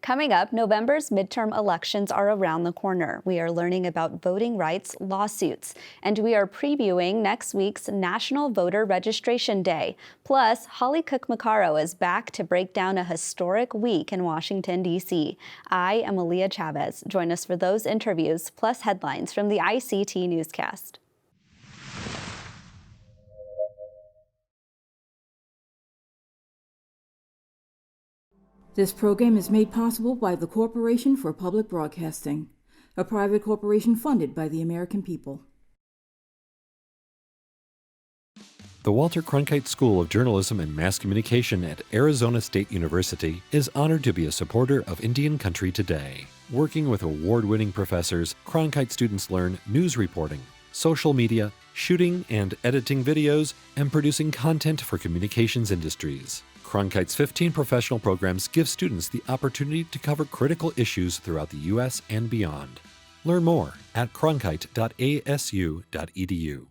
Coming up, November's midterm elections are around the corner. We are learning about voting rights lawsuits, and we are previewing next week's National Voter Registration Day. Plus, Cook Macarro is back to break down a historic week in Washington, D.C. I am Aaliyah Chavez. Join us for those interviews, plus headlines from the ICT Newscast. This program is made possible by the Corporation for Public Broadcasting, a private corporation funded by the American people. The Walter Cronkite School of Journalism and Mass Communication at Arizona State University is honored to be a supporter of Indian Country Today. Working with award-winning professors, Cronkite students learn news reporting, social media, shooting and editing videos, and producing content for communications industries. Cronkite's 15 professional programs give students the opportunity to cover critical issues throughout the U.S. and beyond. Learn more at cronkite.asu.edu.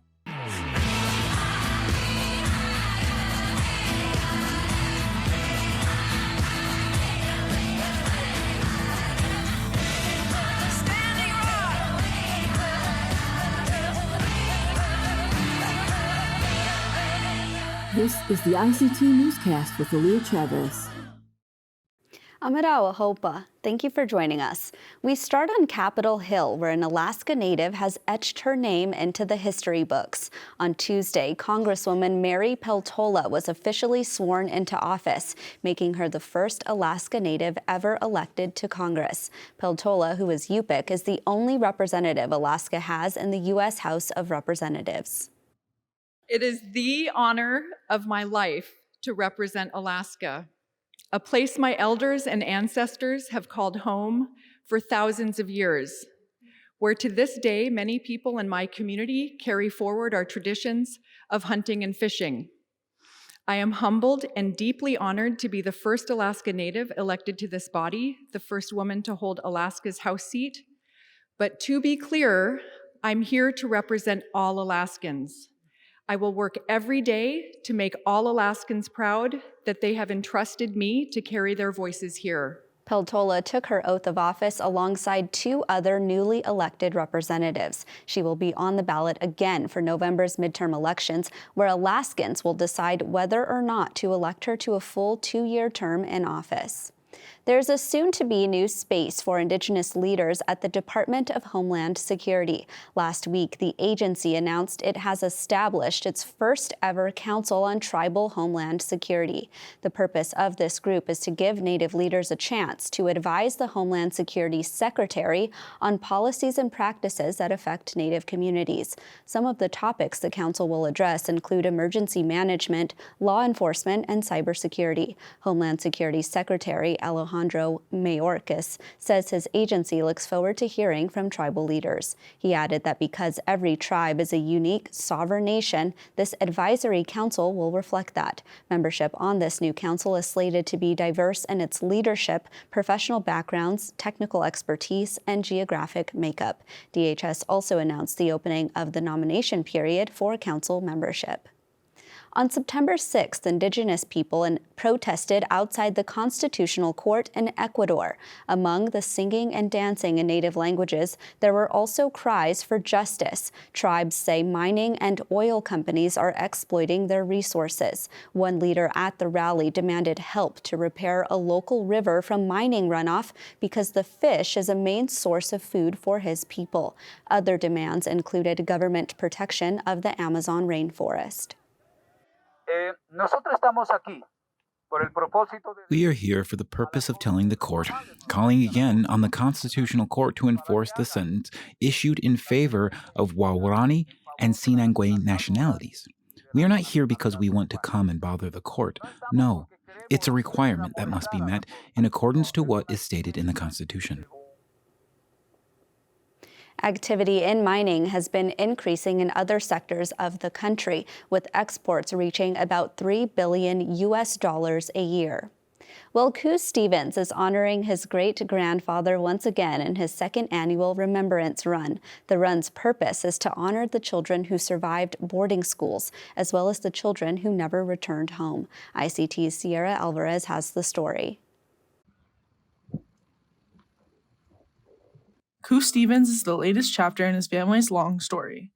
This is the ICT Newscast with Aaliyah Chavez. Amarawa Hopa, thank you for joining us. We start on Capitol Hill, where an Alaska native has etched her name into the history books. On Tuesday, Congresswoman Mary Peltola was officially sworn into office, making her the first Alaska native ever elected to Congress. Peltola, who is Yupik, is the only representative Alaska has in the U.S. House of Representatives. It is the honor of my life to represent Alaska, a place my elders and ancestors have called home for thousands of years, where to this day many people in my community carry forward our traditions of hunting and fishing. I am humbled and deeply honored to be the first Alaska Native elected to this body, the first woman to hold Alaska's House seat. But to be clear, I'm here to represent all Alaskans. I will work every day to make all Alaskans proud that they have entrusted me to carry their voices here. Peltola took her oath of office alongside two other newly elected representatives. She will be on the ballot again for November's midterm elections, where Alaskans will decide whether or not to elect her to a full 2-year term in office. There's a soon-to-be new space for Indigenous leaders at the Department of Homeland Security. Last week, the agency announced it has established its first-ever Council on Tribal Homeland Security. The purpose of this group is to give Native leaders a chance to advise the Homeland Security Secretary on policies and practices that affect Native communities. Some of the topics the Council will address include emergency management, law enforcement, and cybersecurity. Homeland Security Secretary Alejandro Mayorkas says his agency looks forward to hearing from tribal leaders. He added that because every tribe is a unique, sovereign nation, this advisory council will reflect that. Membership on this new council is slated to be diverse in its leadership, professional backgrounds, technical expertise, and geographic makeup. DHS also announced the opening of the nomination period for council membership. On September 6th, Indigenous people protested outside the Constitutional Court in Ecuador. Among the singing and dancing in Native languages, there were also cries for justice. Tribes say mining and oil companies are exploiting their resources. One leader at the rally demanded help to repair a local river from mining runoff because the fish is a main source of food for his people. Other demands included government protection of the Amazon rainforest. We are here for the purpose of telling the court, calling again on the Constitutional Court to enforce the sentence issued in favor of Waorani and Sinangue nationalities. We are not here because we want to come and bother the court. No, it's a requirement that must be met in accordance to what is stated in the Constitution. Activity in mining has been increasing in other sectors of the country, with exports reaching about $3 billion a year. Well, Coos Stevens is honoring his great-grandfather once again in his second annual Remembrance Run. The run's purpose is to honor the children who survived boarding schools, as well as the children who never returned home. ICT's Sierra Alvarez has the story. Coos Stevens is the latest chapter in his family's long story.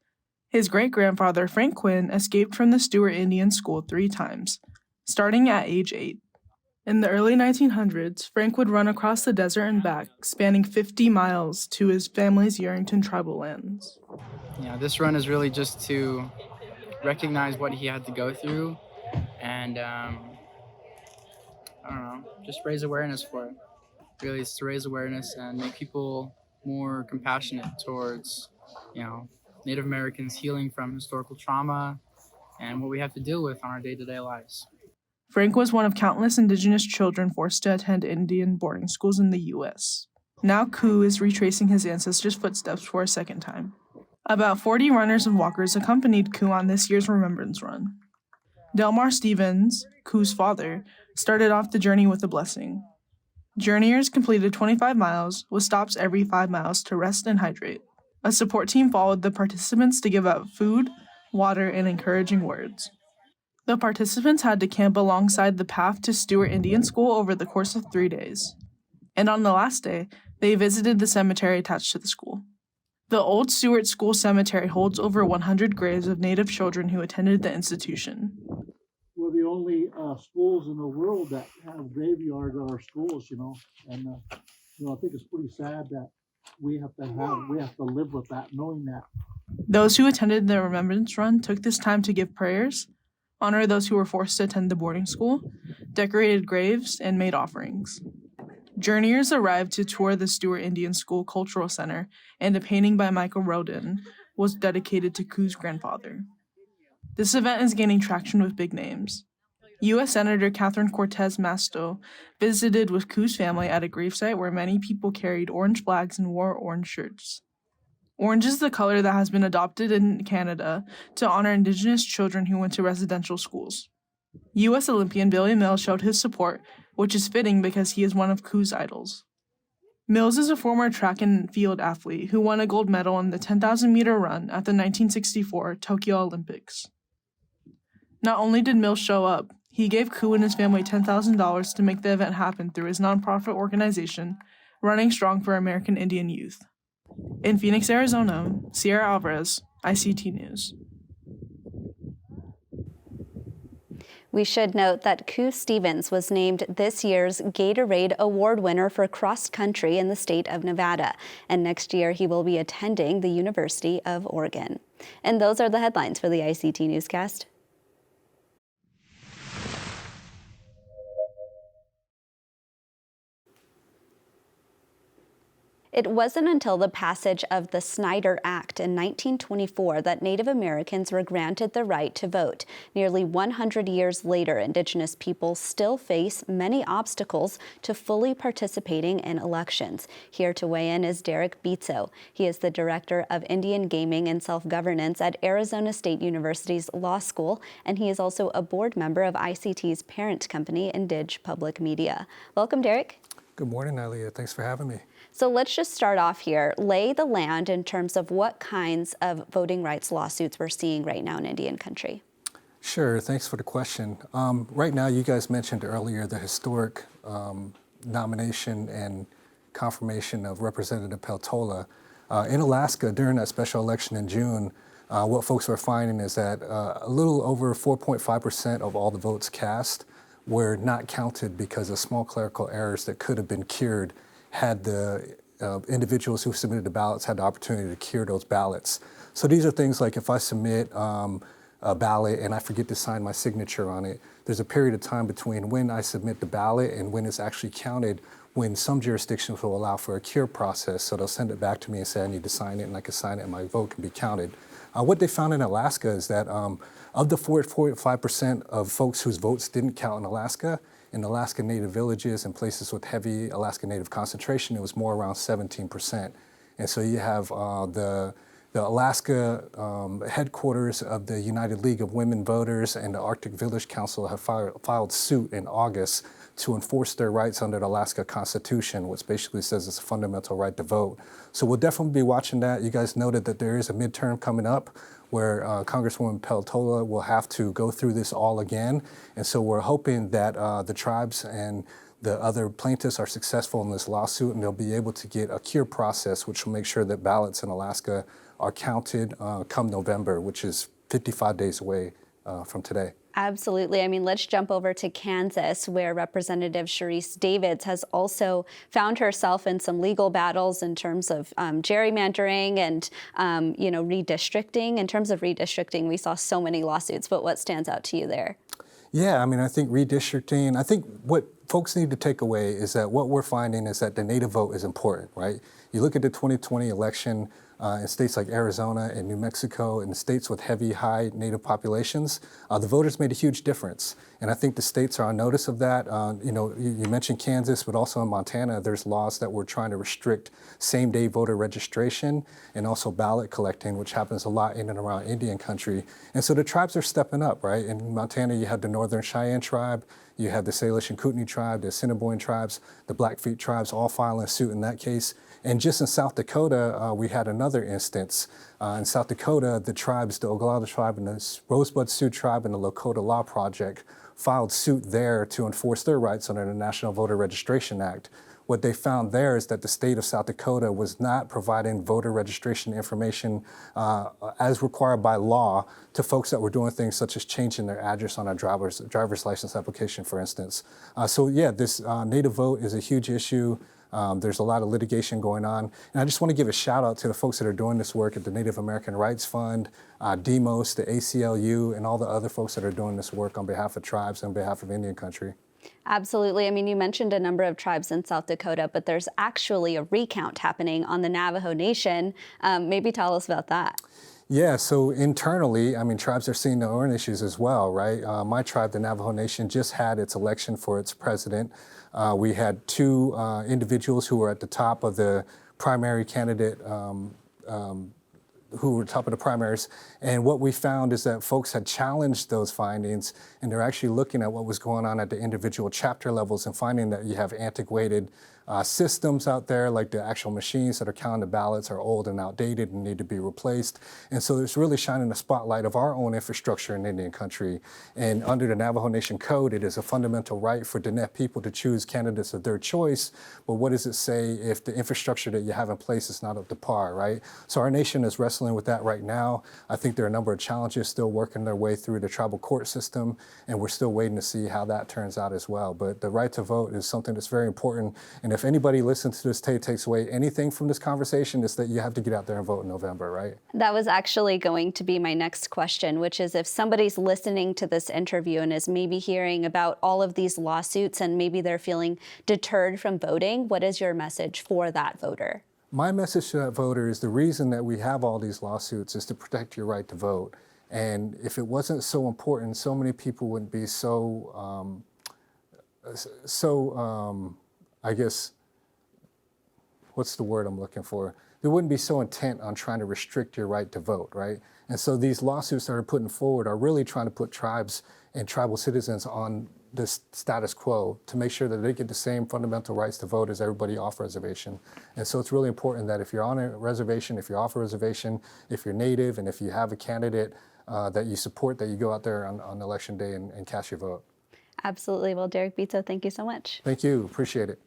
His great-grandfather, Frank Quinn, escaped from the Stewart Indian School 3 times, starting at age 8. In the early 1900s, Frank would run across the desert and back, spanning 50 miles to his family's Yerington tribal lands. Yeah, this run is really just to recognize what he had to go through and, I don't know, just raise awareness for it. Really, it's to raise awareness and make people more compassionate towards, Native Americans healing from historical trauma and what we have to deal with on our day-to-day lives. Frank was one of countless Indigenous children forced to attend Indian boarding schools in the U.S. Now Koo is retracing his ancestors' footsteps for a second time. About 40 runners and walkers accompanied Koo on this year's Remembrance Run. Delmar Stevens, Koo's father, started off the journey with a blessing. Journeyers completed 25 miles, with stops every 5 miles to rest and hydrate. A support team followed the participants to give out food, water, and encouraging words. The participants had to camp alongside the path to Stewart Indian School over the course of 3 days. And on the last day, they visited the cemetery attached to the school. The Old Stewart School Cemetery holds over 100 graves of Native children who attended the institution. We're the only schools in the world that have graveyards at our schools, and I think it's pretty sad that we have to live with that, knowing that. Those who attended the Remembrance Run took this time to give prayers, honor those who were forced to attend the boarding school, decorated graves, and made offerings. Journeyers arrived to tour the Stewart Indian School Cultural Center, and a painting by Michael Rodin was dedicated to Koo's grandfather. This event is gaining traction with big names. U.S. Senator Catherine Cortez Masto visited with Koo's family at a gravesite where many people carried orange flags and wore orange shirts. Orange is the color that has been adopted in Canada to honor Indigenous children who went to residential schools. U.S. Olympian Billy Mills showed his support, which is fitting because he is one of Koo's idols. Mills is a former track and field athlete who won a gold medal in the 10,000-meter run at the 1964 Tokyo Olympics. Not only did Mills show up, he gave Koo and his family $10,000 to make the event happen through his nonprofit organization, Running Strong for American Indian Youth. In Phoenix, Arizona, Sierra Alvarez, ICT News. We should note that Koo Stevens was named this year's Gatorade Award winner for cross country in the state of Nevada, and next year he will be attending the University of Oregon. And those are the headlines for the ICT Newscast. It wasn't until the passage of the Snyder Act in 1924 that Native Americans were granted the right to vote. Nearly 100 years later, Indigenous people still face many obstacles to fully participating in elections. Here to weigh in is Derek Beetso. He is the Director of Indian Gaming and Self-Governance at Arizona State University's Law School, and he is also a board member of ICT's parent company, Indig Public Media. Welcome, Derek. Good morning, Aliyah. Thanks for having me. So let's just start off here. Lay the land in terms of what kinds of voting rights lawsuits we're seeing right now in Indian country. Sure. Thanks for the question. Right now, you guys mentioned earlier the historic nomination and confirmation of Representative Peltola. In Alaska, during that special election in June, what folks were finding is that a little over 4.5% of all the votes cast were not counted because of small clerical errors that could have been cured had the individuals who submitted the ballots had the opportunity to cure those ballots. So these are things like if I submit a ballot and I forget to sign my signature on it, there's a period of time between when I submit the ballot and when it's actually counted, when some jurisdictions will allow for a cure process. So they'll send it back to me and say I need to sign it, and I can sign it and my vote can be counted. What they found in Alaska is that of the 4.5% of folks whose votes didn't count in Alaska Native villages and places with heavy Alaska Native concentration, it was more around 17%. And so you have the Alaska headquarters of the United League of Women Voters and the Arctic Village Council have filed suit in August to enforce their rights under the Alaska Constitution, which basically says it's a fundamental right to vote. So we'll definitely be watching that. You guys noted that there is a midterm coming up where Congresswoman Peltola will have to go through this all again. And so we're hoping that the tribes and the other plaintiffs are successful in this lawsuit, and they'll be able to get a cure process, which will make sure that ballots in Alaska are counted come November, which is 55 days away from today. Absolutely. I mean, let's jump over to Kansas, where Representative Sharice Davids has also found herself in some legal battles in terms of gerrymandering and, redistricting. In terms of redistricting, we saw so many lawsuits, but what stands out to you there? Yeah, I mean, I think redistricting, I think what folks need to take away is that what we're finding is that the native vote is important, right? You look at the 2020 election in states like Arizona and New Mexico and states with heavy, high native populations, the voters made a huge difference. And I think the states are on notice of that. You mentioned Kansas, but also in Montana, there's laws that were trying to restrict same-day voter registration and also ballot collecting, which happens a lot in and around Indian country. And so the tribes are stepping up, right? In Montana, you have the Northern Cheyenne tribe, you have the Salish and Kootenai tribe, the Assiniboine tribes, the Blackfeet tribes, all filing suit in that case. And just in South Dakota, we had another instance. In South Dakota, the tribes, the Oglala tribe and the Rosebud Sioux tribe and the Lakota Law Project filed suit there to enforce their rights under the National Voter Registration Act. What they found there is that the state of South Dakota was not providing voter registration information as required by law to folks that were doing things such as changing their address on a driver's license application, for instance. This native vote is a huge issue. There's a lot of litigation going on. And I just want to give a shout out to the folks that are doing this work at the Native American Rights Fund, DEMOS, the ACLU, and all the other folks that are doing this work on behalf of tribes and on behalf of Indian country. Absolutely. I mean, you mentioned a number of tribes in South Dakota, but there's actually a recount happening on the Navajo Nation. Maybe tell us about that. Yeah, so internally, I mean, tribes are seeing their own issues as well, right? My tribe, the Navajo Nation, just had its election for its president. We had two individuals who were at the top of the primary candidate, who were top of the primaries. And what we found is that folks had challenged those findings, and they're actually looking at what was going on at the individual chapter levels and finding that you have antiquated systems out there, like the actual machines that are counting the ballots are old and outdated and need to be replaced. And so it's really shining a spotlight of our own infrastructure in Indian country. And under the Navajo Nation Code, it is a fundamental right for Diné people to choose candidates of their choice. But what does it say if the infrastructure that you have in place is not up to par, right? So our nation is wrestling with that right now. I think there are a number of challenges still working their way through the tribal court system, and we're still waiting to see how that turns out as well. But the right to vote is something that's very important. And if anybody listens to this tape takes away anything from this conversation, it's that you have to get out there and vote in November, right? That was actually going to be my next question, which is if somebody's listening to this interview and is maybe hearing about all of these lawsuits and maybe they're feeling deterred from voting, what is your message for that voter? My message to that voter is the reason that we have all these lawsuits is to protect your right to vote. And if it wasn't so important, so many people wouldn't be I guess, what's the word I'm looking for? They wouldn't be so intent on trying to restrict your right to vote, right? And so these lawsuits that are putting forward are really trying to put tribes and tribal citizens on this status quo to make sure that they get the same fundamental rights to vote as everybody off reservation. And so it's really important that if you're on a reservation, if you're off a reservation, if you're native, and if you have a candidate that you support, that you go out there on election day and cast your vote. Absolutely. Well, Derek Bito, thank you so much. Thank you. Appreciate it.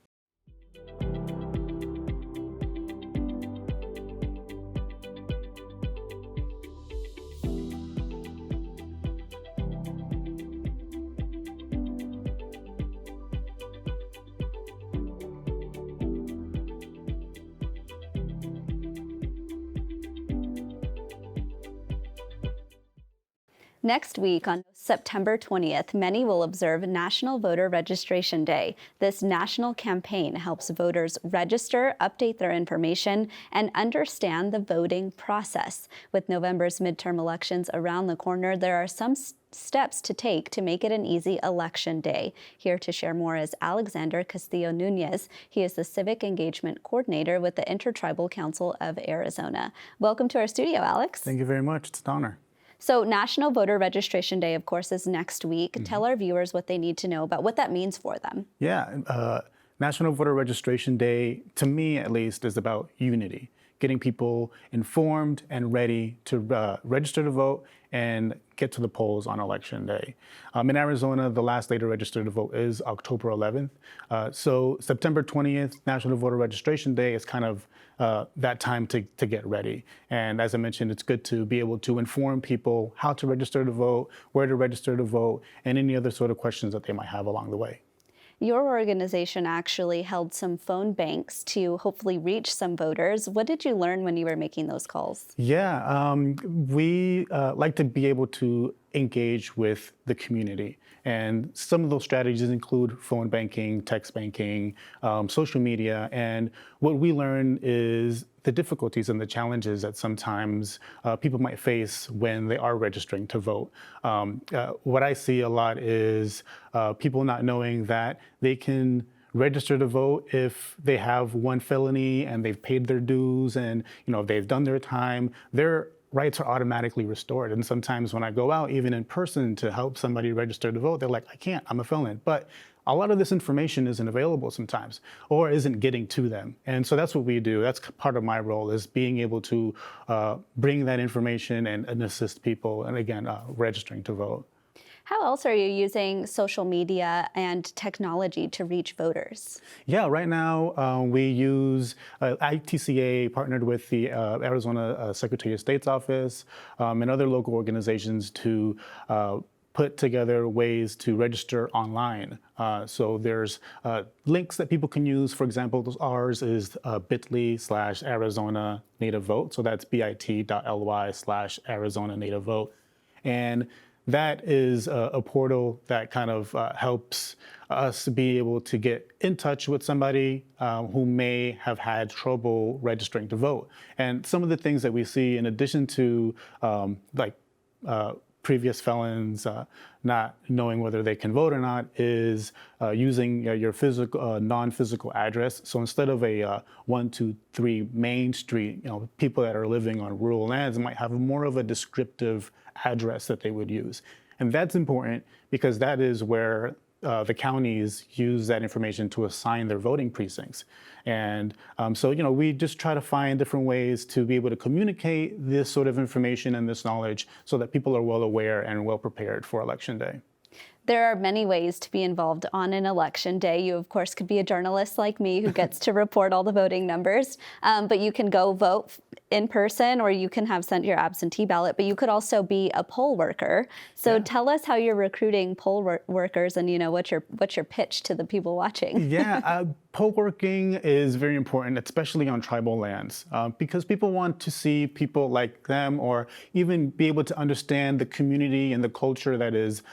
Next week, on September 20th, many will observe National Voter Registration Day. This national campaign helps voters register, update their information, and understand the voting process. With November's midterm elections around the corner, there are some steps to take to make it an easy election day. Here to share more is Alexander Castillo Nunez. He is the Civic Engagement Coordinator with the Intertribal Council of Arizona. Welcome to our studio, Alex. Thank you very much. It's an honor. So National Voter Registration Day, of course, is next week. Mm-hmm. Tell our viewers what they need to know about what that means for them. Yeah, National Voter Registration Day, to me at least, is about unity. getting people informed and ready to register to vote and get to the polls on Election Day. In Arizona, the last day to register to vote is October 11th. So September 20th, National Voter Registration Day, is kind of that time to get ready. And as I mentioned, it's good to be able to inform people how to register to vote, where to register to vote, and any other sort of questions that they might have along the way. Your organization actually held some phone banks to hopefully reach some voters. What did you learn when you were making those calls? Yeah, we like to be able to engage with the community. And some of those strategies include phone banking, text banking, social media. And what we learn is the difficulties and the challenges that sometimes people might face when they are registering to vote. What I see a lot is people not knowing that they can register to vote if they have one felony and they've paid their dues and they've done their time. Their rights are automatically restored. And sometimes when I go out, even in person, to help somebody register to vote, they're like, I can't, I'm a felon. But a lot of this information isn't available sometimes or isn't getting to them. And so that's what we do. That's part of my role, is being able to bring that information and assist people, and again, registering to vote. How else are you using social media and technology to reach voters? Yeah, right now we use ITCA partnered with the Arizona Secretary of State's office and other local organizations to put together ways to register online. So there's links that people can use. For example, ours is bit.ly/Arizona Native Vote. So that's bit.ly/Arizona Native Vote. And that is a portal that kind of helps us be able to get in touch with somebody who may have had trouble registering to vote. And some of the things that we see, in addition to previous felons not knowing whether they can vote or not, is using your physical, non-physical address. So instead of a 123 Main Street, people that are living on rural lands might have more of a descriptive address that they would use. And that's important because that is where the counties use that information to assign their voting precincts. And so we just try to find different ways to be able to communicate this sort of information and this knowledge so that people are well aware and well prepared for Election Day. There are many ways to be involved on an election day. You, of course, could be a journalist like me who gets to report all the voting numbers, but you can go vote in person, or you can have sent your absentee ballot, but you could also be a poll worker. So tell us how you're recruiting poll workers, and what's your pitch to the people watching. Yeah, poll working is very important, especially on tribal lands, because people want to see people like them, or even be able to understand the community and the culture that is,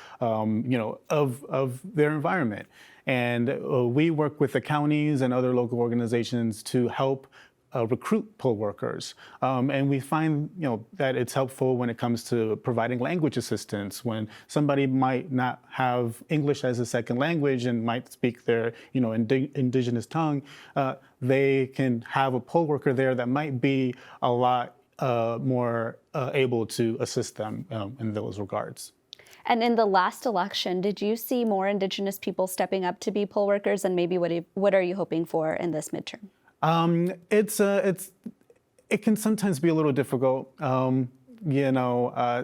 of their environment. And we work with the counties and other local organizations to help recruit poll workers. And we find, that it's helpful when it comes to providing language assistance. When somebody might not have English as a second language and might speak their, indigenous tongue, they can have a poll worker there that might be a lot more able to assist them in those regards. And in the last election, did you see more Indigenous people stepping up to be poll workers? And maybe what are you hoping for in this midterm? It can sometimes be a little difficult.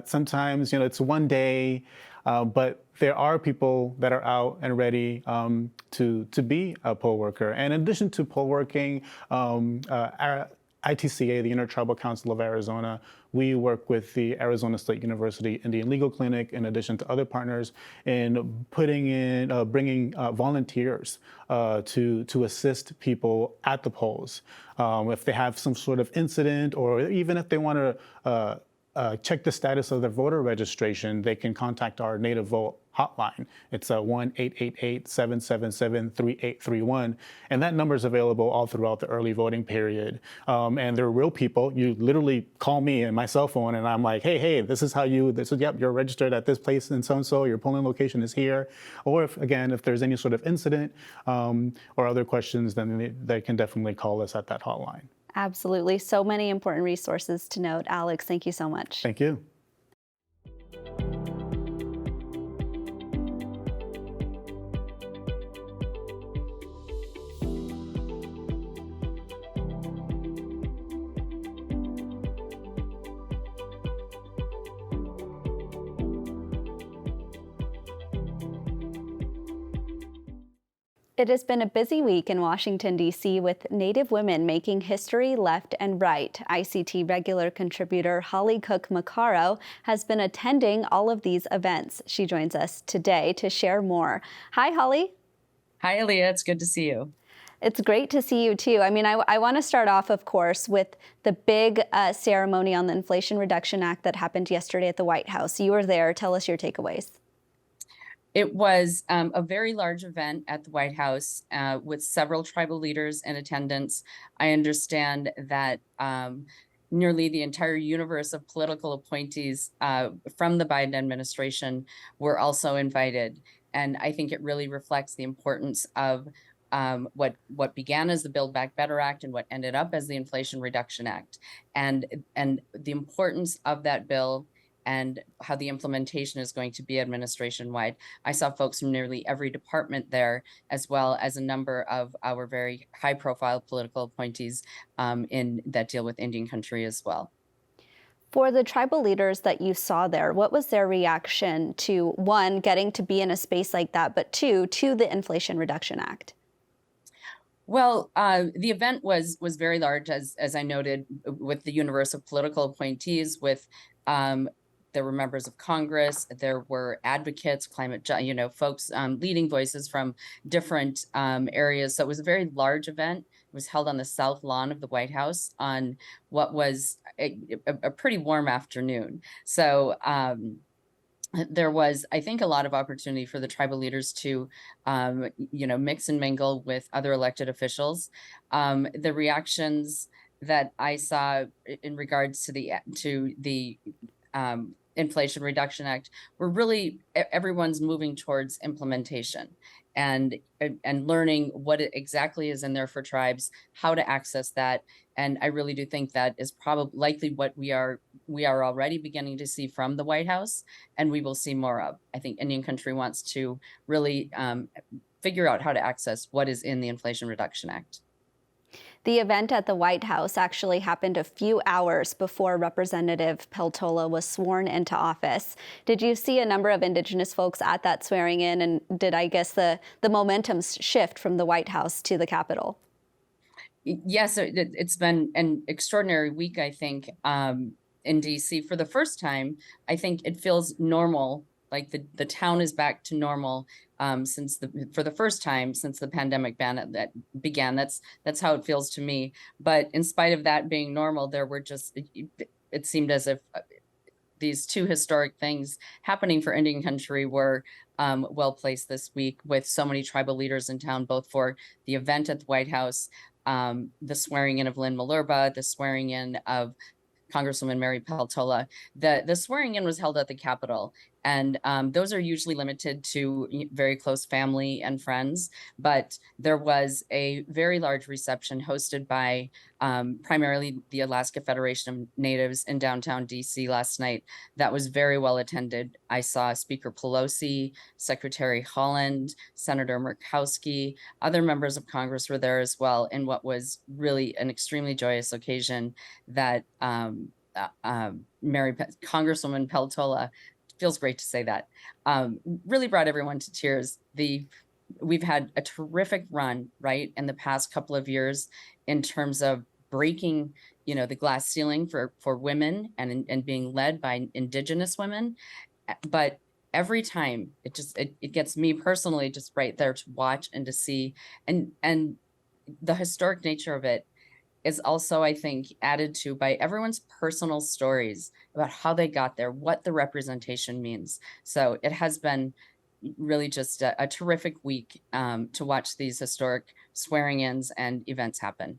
Sometimes it's one day, but there are people that are out and ready to be a poll worker. And in addition to poll working, our ITCA, the Intertribal Council of Arizona, we work with the Arizona State University Indian Legal Clinic, in addition to other partners, in bringing volunteers to assist people at the polls. If they have some sort of incident, or even if they want to check the status of their voter registration, they can contact our Native Vote hotline. It's 1-888-777-3831. And that number is available all throughout the early voting period. And they're real people. You literally call me and my cell phone, and I'm like, hey, this is yep, you're registered at this place and so-and-so, your polling location is here. Or if there's any sort of incident or other questions, then they can definitely call us at that hotline. Absolutely. So many important resources to note. Alex, thank you so much. Thank you. It has been a busy week in Washington, D.C., with Native women making history left and right. ICT regular contributor Holly Cook Macarro has been attending all of these events. She joins us today to share more. Hi, Holly. Hi, Aaliyah. It's good to see you. It's great to see you, too. I want to start off, of course, with the big ceremony on the Inflation Reduction Act that happened yesterday at the White House. You were there. Tell us your takeaways. It was a very large event at the White House with several tribal leaders in attendance. I understand that nearly the entire universe of political appointees from the Biden administration were also invited. And I think it really reflects the importance of what began as the Build Back Better Act and what ended up as the Inflation Reduction Act, and the importance of that bill and how the implementation is going to be administration-wide. I saw folks from nearly every department there, as well as a number of our very high-profile political appointees that deal with Indian country as well. For the tribal leaders that you saw there, what was their reaction to, one, getting to be in a space like that, but two, to the Inflation Reduction Act? Well, the event was very large, as I noted, with the universe of political appointees, with there were members of Congress, there were advocates, folks, leading voices from different areas. So it was a very large event. It was held on the south lawn of the White House on what was a pretty warm afternoon. So there was, I think, a lot of opportunity for the tribal leaders to, mix and mingle with other elected officials. The reactions that I saw in regards to the Inflation Reduction Act were really everyone's moving towards implementation and learning what it exactly is in there for tribes, how to access that. And I really do think that is probably likely what we are already beginning to see from the White House, and we will see more of. I think Indian country wants to really figure out how to access what is in the Inflation Reduction Act. The event at the White House actually happened a few hours before Representative Peltola was sworn into office. Did you see a number of Indigenous folks at that swearing in, and did, I guess, the momentum shift from the White House to the Capitol? Yes, it's been an extraordinary week, I think, in D.C. For the first time, I think it feels normal, like the town is back to normal for the first time since the pandemic ban that began. That's how it feels to me. But in spite of that being normal, there were it seemed as if these two historic things happening for Indian country were well placed this week, with so many tribal leaders in town, both for the event at the White House, the swearing in of Lynn Malurba, the swearing in of Congresswoman Mary Peltola. The swearing in was held at the Capitol, and those are usually limited to very close family and friends. But there was a very large reception hosted by primarily the Alaska Federation of Natives in downtown DC last night that was very well attended. I saw Speaker Pelosi, Secretary Holland, Senator Murkowski, other members of Congress were there as well, in what was really an extremely joyous occasion that Congresswoman Peltola, feels great to say that, really brought everyone to tears. We've had a terrific run, right, in the past couple of years in terms of breaking, the glass ceiling for women and being led by Indigenous women. But every time it gets me personally just right there to watch and to see, and the historic nature of it is also, I think, added to by everyone's personal stories about how they got there, what the representation means. So it has been really just a terrific week to watch these historic swearing-ins and events happen.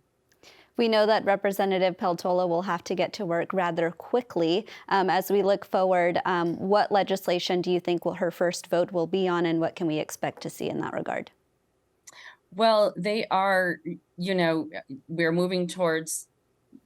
We know that Representative Peltola will have to get to work rather quickly. As we look forward, what legislation do you think her first vote will be on, and what can we expect to see in that regard? Well, they are, we're moving towards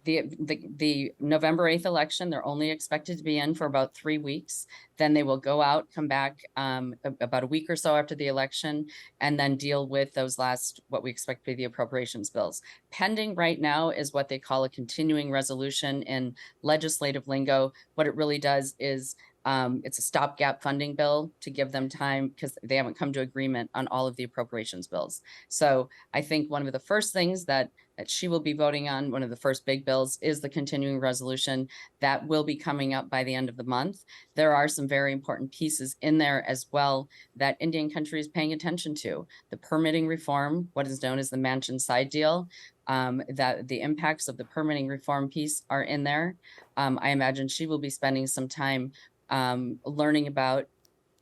the November 8th election. They're only expected to be in for about 3 weeks. Then they will go out, come back about a week or so after the election, and then deal with those what we expect to be the appropriations bills. Pending right now is what they call a continuing resolution in legislative lingo. What it really does is It's a stopgap funding bill to give them time because they haven't come to agreement on all of the appropriations bills. So I think one of the first things that she will be voting on, one of the first big bills, is the continuing resolution that will be coming up by the end of the month. There are some very important pieces in there as well that Indian country is paying attention to. The permitting reform, what is known as the Manchin side deal, that the impacts of the permitting reform piece are in there. I imagine she will be spending some time learning about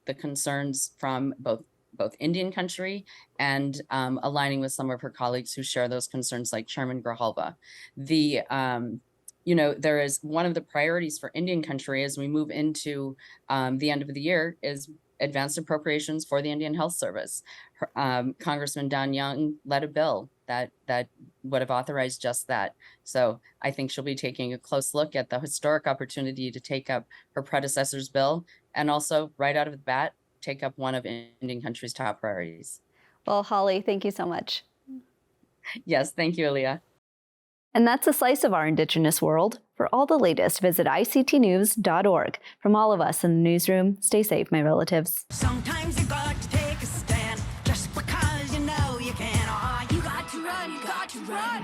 the concerns from both Indian country and aligning with some of her colleagues who share those concerns, like Chairman Grijalva. There is one of the priorities for Indian country as we move into the end of the year is advanced appropriations for the Indian Health Service. Congressman Don Young led a bill that would have authorized just that. So I think she'll be taking a close look at the historic opportunity to take up her predecessor's bill and also right out of the bat, take up one of Indian country's top priorities. Well, Holly, thank you so much. Yes, thank you, Aaliyah. And that's a slice of our Indigenous world. For all the latest, visit ictnews.org. From all of us in the newsroom, stay safe, my relatives. Sometimes you got to take a stand just because you know you can. Oh, you got to run, you got to run.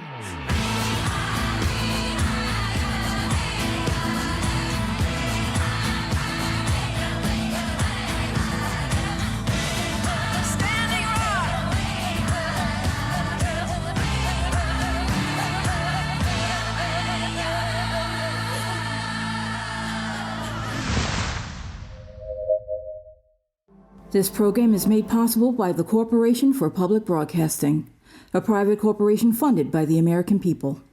This program is made possible by the Corporation for Public Broadcasting, a private corporation funded by the American people.